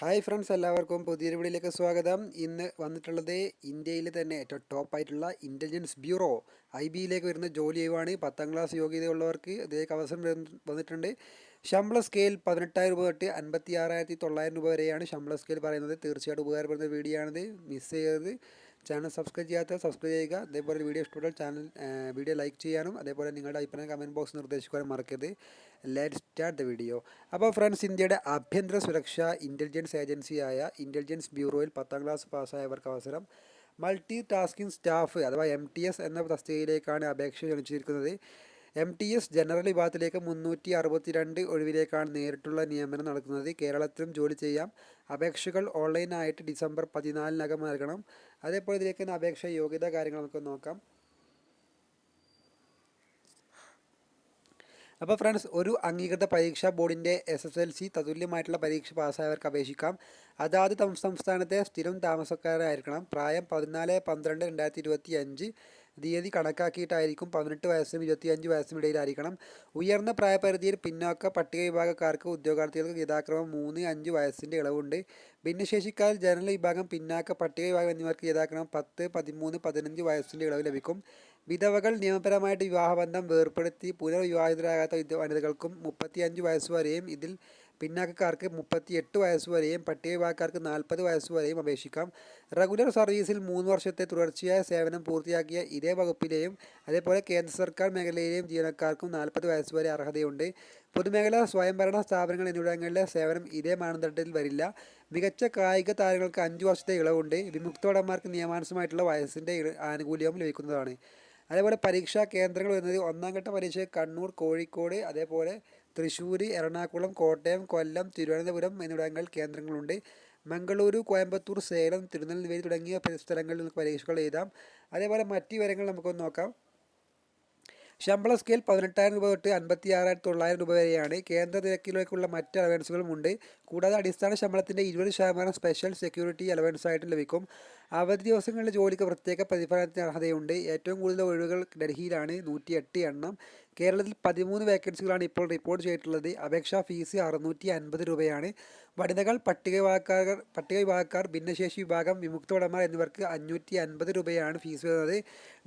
Hi friends, എല്ലാവർക്കും പുതിയൊരു വീഡിയോയിലേക്ക് സ്വാഗതം. ഇന്ന് വന്നിട്ടുള്ളത് ഇന്ത്യയിൽ തന്നെ ഏറ്റവും ടോപ്പായിട്ടുള്ള ഇൻ്റലിജൻസ് ബ്യൂറോ IB വരുന്ന ജോലി ഒഴിവാണ്. 10ാം ക്ലാസ് യോഗ്യതയുള്ളവർക്ക് ഇതിലേക്ക് അവസരം വന്നിട്ടുണ്ട്. ശമ്പള സ്കെയിൽ 18,000 രൂപ തൊട്ട് 56,900 രൂപ വരെയാണ് ശമ്പള സ്കെയിൽ പറയുന്നത്. തീർച്ചയായിട്ടും ഉപകാരപ്പെടുന്ന വീഡിയോ ആണിത്, മിസ് ചെയ്യരുത്. ചാനൽ സബ്സ്ക്രൈബ് ചെയ്യാത്തവർ സബ്സ്ക്രൈബ് ചെയ്യുക. അതേപോലെ വീഡിയോ ഇഷ്ടപ്പെട്ടാൽ വീഡിയോ ലൈക്ക് ചെയ്യാനും അതേപോലെ നിങ്ങളുടെ അഭിപ്രായം കമൻറ്റ് ബോക്സ് നിർദ്ദേശിക്കാനും മറക്കരുത്. Let's start the video. അപ്പോൾ ഫ്രണ്ട്സ്, ഇന്ത്യയുടെ ആഭ്യന്തര സുരക്ഷാ ഇൻ്റലിജൻസ് ഏജൻസിയായ ഇൻ്റലിജൻസ് ബ്യൂറോയിൽ 10ാം ക്ലാസ് പാസ്സായവർക്ക് അവസരം. മൾട്ടി ടാസ്കിംഗ് സ്റ്റാഫ് അഥവാ MTS എന്ന തസ്തികയിലേക്കാണ് അപേക്ഷ ക്ഷണിച്ചിരിക്കുന്നത്. MTS ജനറൽ വിഭാഗത്തിലേക്ക് 362 ഒഴിവിലേക്കാണ് നേരിട്ടുള്ള നിയമനം നടക്കുന്നത്. കേരളത്തിലും ജോലി ചെയ്യാം. അപേക്ഷകൾ ഓൺലൈനായിട്ട് ഡിസംബർ 14-നകം നൽകണം. അതേപോലെ ഇതിലേക്ക് അപേക്ഷ യോഗ്യത കാര്യങ്ങൾ നമുക്ക് നോക്കാം. അപ്പോൾ ഫ്രണ്ട്സ്, ഒരു അംഗീകൃത പരീക്ഷാ ബോർഡിൻ്റെ SSLC തതുല്യമായിട്ടുള്ള പരീക്ഷ പാസ്സായവർക്ക് അപേക്ഷിക്കാം. അതാത് സംസ്ഥാനത്തെ സ്ഥിരം താമസക്കാരായിരിക്കണം. പ്രായം 14-12-2025 തീയതി കണക്കാക്കിയിട്ടായിരിക്കും. 18 വയസ്സിനും 25 വയസ്സിനും ഇടയിലായിരിക്കണം. ഉയർന്ന പ്രായപരിധിയിൽ പിന്നോക്ക പട്ടിക വിഭാഗക്കാർക്ക് ഉദ്യോഗാർത്ഥികൾക്ക് യഥാക്രമം 3-5 വയസ്സിൻ്റെ ഇളവുണ്ട്. ഭിന്നശേഷിക്കാരിൽ ജനറൽ വിഭാഗം, പിന്നാക്ക പട്ടിക വിഭാഗം എന്നിവർക്ക് യഥാക്രമം 10, 13, 15 വയസ്സിൻ്റെ ഇളവ് ലഭിക്കും. വിധവകൾ, നിയമപരമായിട്ട് വിവാഹബന്ധം വേർപ്പെടുത്തി പുനർവിവാഹിതരാകാത്ത വനിതകൾക്കും 35 വയസ്സ് വരെയും ഇതിൽ പിന്നാക്കക്കാർക്ക് 38 വയസ്സ് വരെയും പട്ടിക വിഭാഗക്കാർക്ക് 40 വയസ്സ് വരെയും അപേക്ഷിക്കാം. റെഗുലർ സർവീസിൽ 3 വർഷത്തെ തുടർച്ചയായ സേവനം പൂർത്തിയാക്കിയ ഇതേ വകുപ്പിലെയും അതേപോലെ കേന്ദ്ര സർക്കാർ മേഖലയിലെയും ജീവനക്കാർക്കും 40 വയസ്സ് വരെ അർഹതയുണ്ട്. പൊതുമേഖലാ സ്വയംഭരണ സ്ഥാപനങ്ങൾ എന്നിവിടങ്ങളിലെ സേവനം ഇതേ മാനദണ്ഡത്തിൽ വരില്ല. മികച്ച കായിക താരങ്ങൾക്ക് 5 വർഷത്തെ ഇളവുണ്ട്. വിമുക്തഭടന്മാർക്ക് നിയമാനുസൃതമായിട്ടുള്ള വയസ്സിൻ്റെ ആനുകൂല്യവും ലഭിക്കുന്നതാണ്. അതേപോലെ പരീക്ഷാ കേന്ദ്രങ്ങൾ വരുന്നത് 1ാം ഘട്ട പരീക്ഷ കണ്ണൂർ, കോഴിക്കോട്, അതേപോലെ തൃശ്ശൂർ, എറണാകുളം, കോട്ടയം, കൊല്ലം, തിരുവനന്തപുരം എന്നിവിടങ്ങളിൽ കേന്ദ്രങ്ങളുണ്ട്. മംഗളൂരു, കോയമ്പത്തൂർ, സേലം, തിരുനെൽവേലി തുടങ്ങിയ സ്ഥലങ്ങളിൽ നമുക്ക് പരീക്ഷകൾ എഴുതാം. അതേപോലെ മറ്റ് വിവരങ്ങൾ നമുക്കൊന്ന് നോക്കാം. ശമ്പള സ്കെയിൽ 18,000 രൂപ തൊട്ട് 56,900 രൂപ വരെയാണ്. കേന്ദ്ര നിരക്കിലേക്കുള്ള മറ്റ് അലവൻസുകളും ഉണ്ട്. കൂടാതെ അടിസ്ഥാന ശമ്പളത്തിൻ്റെ 20% സ്പെഷ്യൽ സെക്യൂരിറ്റി അലവൻസായിട്ട് ലഭിക്കും. അവധി ദിവസങ്ങളിലെ ജോലിക്ക് പ്രത്യേക പ്രതിഫലത്തിന് അർഹതയുണ്ട്. ഏറ്റവും കൂടുതൽ ഒഴിവുകൾ ഡൽഹിയിലാണ്, 108 എണ്ണം. കേരളത്തിൽ 13 വേക്കൻസികളാണ് ഇപ്പോൾ റിപ്പോർട്ട് ചെയ്തിട്ടുള്ളത്. അപേക്ഷാ ഫീസ് 650 രൂപയാണ്. വനിതകൾ, പട്ടിക വിഭാഗക്കാർ, ഭിന്നശേഷി വിഭാഗം, വിമുക്തഭടന്മാർ എന്നിവർക്ക് 550 രൂപയാണ് ഫീസ് വരുന്നത്.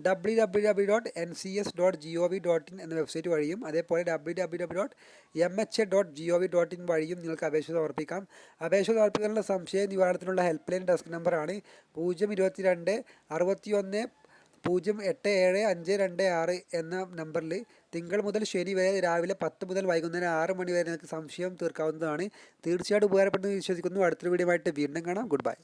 www.ncs.gov.in എന്ന വെബ്സൈറ്റ് വഴിയും അതേപോലെ www.mha.gov.in വഴിയും നിങ്ങൾക്ക് അപേക്ഷ സമർപ്പിക്കാം. അപേക്ഷ സമർപ്പിക്കാനുള്ള സംശയ നിവാരണത്തിനുള്ള ഹെൽപ്പ് ലൈൻ ഡെസ്ക് നമ്പറാണ് 022 61 087526 എന്ന നമ്പറിൽ തിങ്കൾ മുതൽ ശനി വരെ രാവിലെ 10 മുതൽ വൈകുന്നേരം 6 മണി വരെ നിങ്ങൾക്ക് സംശയം തീർക്കാവുന്നതാണ്. തീർച്ചയായിട്ടും ഉപകാരപ്പെടുമെന്ന് വിശ്വസിക്കുന്നു. അടുത്തൊരു വീഡിയോ ആയിട്ട് വീണ്ടും കാണാം. Good bye.